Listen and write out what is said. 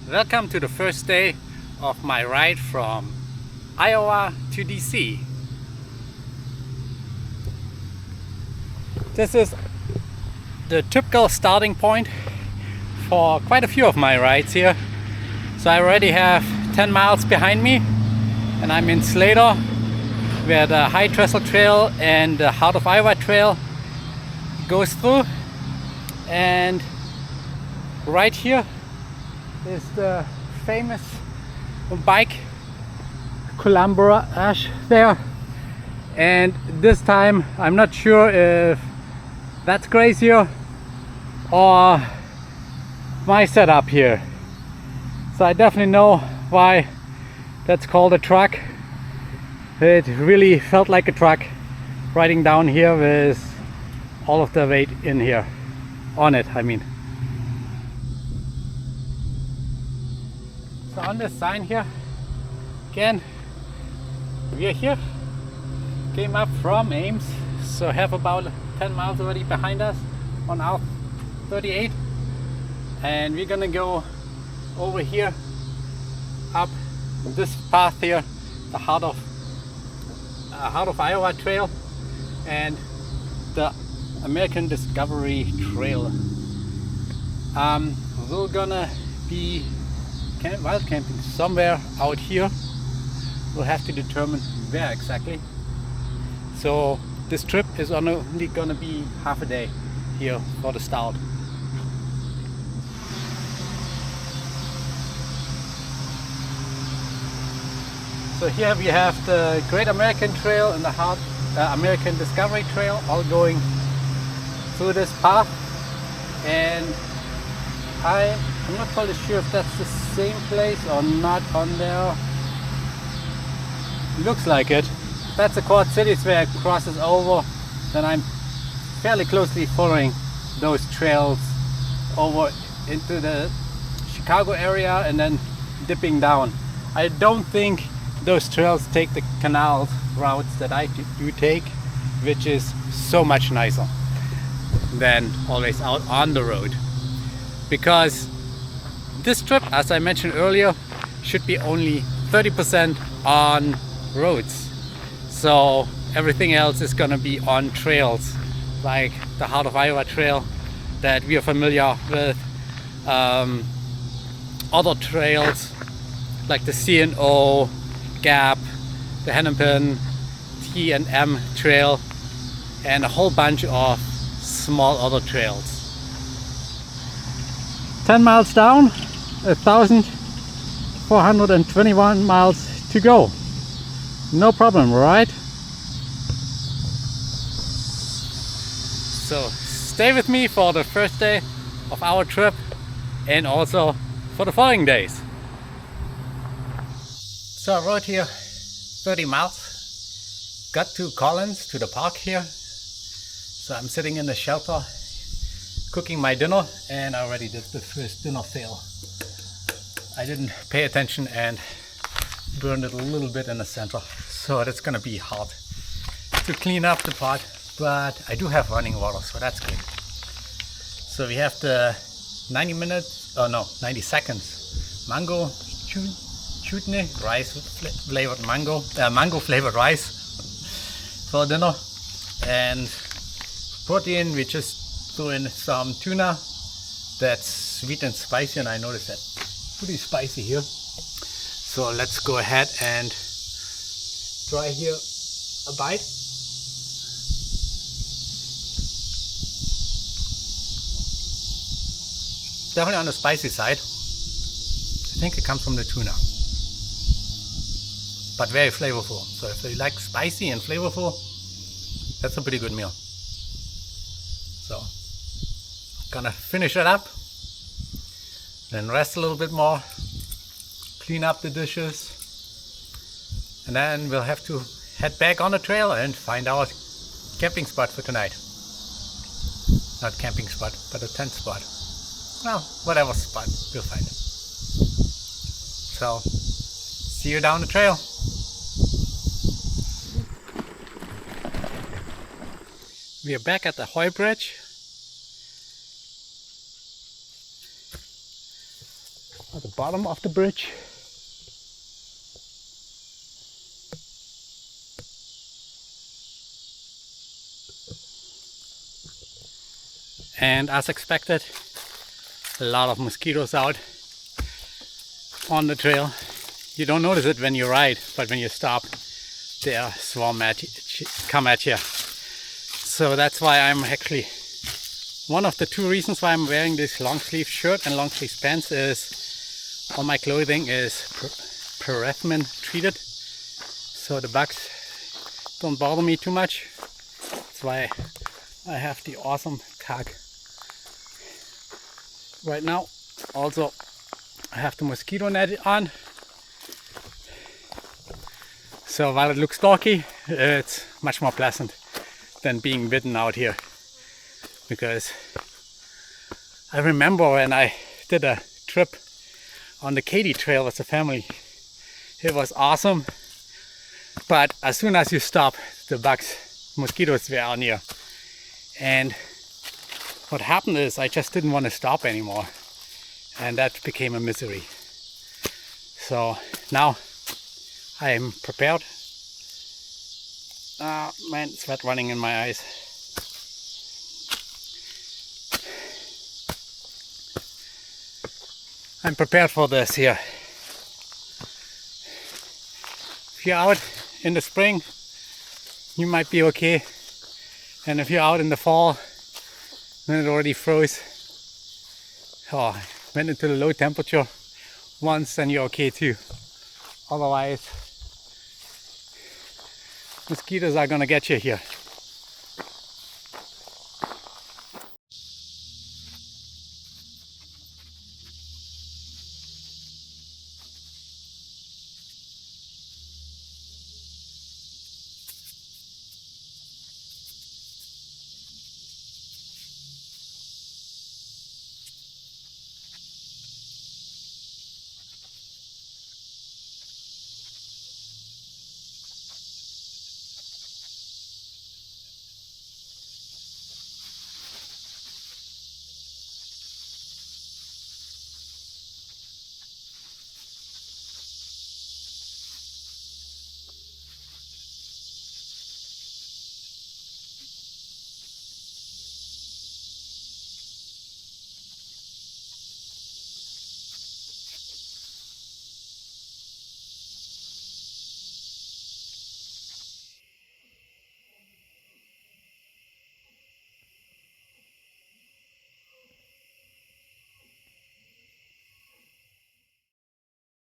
Welcome to the first day of my ride from Iowa to DC. This is the typical starting point for quite a few of my rides here. So I already have 10 miles behind me and I'm in Slater, where the High Trestle Trail and the Heart of Iowa Trail goes through. And right here is the famous bike collaboration there. And this time I'm not sure if that's crazier or my setup here. So I definitely know why that's called a truck. It really felt like a truck riding down here with all of the weight in here on it, I mean. So on this sign here, again, we are here, came up from Ames, so have about 10 miles already behind us on our 38, and we're gonna go over here up this path here, the Heart of Iowa Trail and the American Discovery Trail. We're gonna be wild camping somewhere out here. We'll have to determine where exactly. So this trip is only gonna be half a day here for the start. So here we have the Great American Trail and the American Discovery Trail all going through this path, and I'm not totally sure if that's the same place or not on there. Looks like it. That's the Quad Cities where it crosses over. Then I'm fairly closely following those trails over into the Chicago area and then dipping down. I don't think those trails take the canal routes that I do take, which is so much nicer than always out on the road. Because this trip, as I mentioned earlier, should be only 30% on roads. So everything else is gonna be on trails, like the Heart of Iowa Trail that we are familiar with, other trails like the C&O, Gap, the Hennepin, T&M Trail, and a whole bunch of small other trails. 10 miles down, 1,421 miles to go. No problem, right? So stay with me for the first day of our trip and also for the following days. So I rode here 30 miles, got to Collins, to the park here. So I'm sitting in the shelter cooking my dinner, and I already did the first dinner fail. I didn't pay attention and burned it a little bit in the center, so that's gonna be hard to clean up the pot, but I do have running water, so that's good. So we have the 90 seconds mango chutney rice flavored mango flavored rice for dinner, and protein we just threw in some tuna that's sweet and spicy, and I noticed that pretty spicy here. So let's go ahead and try here a bite. Definitely on the spicy side. I think it comes from the tuna, but very flavorful. So if you like spicy and flavorful, that's a pretty good meal. So gonna finish it up, then rest a little bit more, clean up the dishes, and then we'll have to head back on the trail and find our camping spot for tonight. Not camping spot, but a tent spot. Well, whatever spot, we'll find it. So, see you down the trail. We are back at the Hoy Bridge. at the bottom of the bridge. And as expected, a lot of mosquitoes out on the trail. You don't notice it when you ride, but when you stop, they come at you. So that's why I'm actually, one of the two reasons why I'm wearing this long sleeve shirt and long sleeve pants is all my clothing is paraffin treated, so the bugs don't bother me too much. That's why I have the awesome tag right now. Also, I have the mosquito net on. So while it looks stalky, it's much more pleasant than being bitten out here. Because I remember when I did a trip on the Katy Trail with the family, it was awesome. But as soon as you stop, the mosquitoes were on you. And what happened is I just didn't want to stop anymore. And that became a misery. So now I'm prepared. Man, sweat running in my eyes. I'm prepared for this here. If you're out in the spring, you might be okay. And if you're out in the fall, then it already froze. Oh, went into the low temperature once, and you're okay too. Otherwise, mosquitoes are gonna get you here.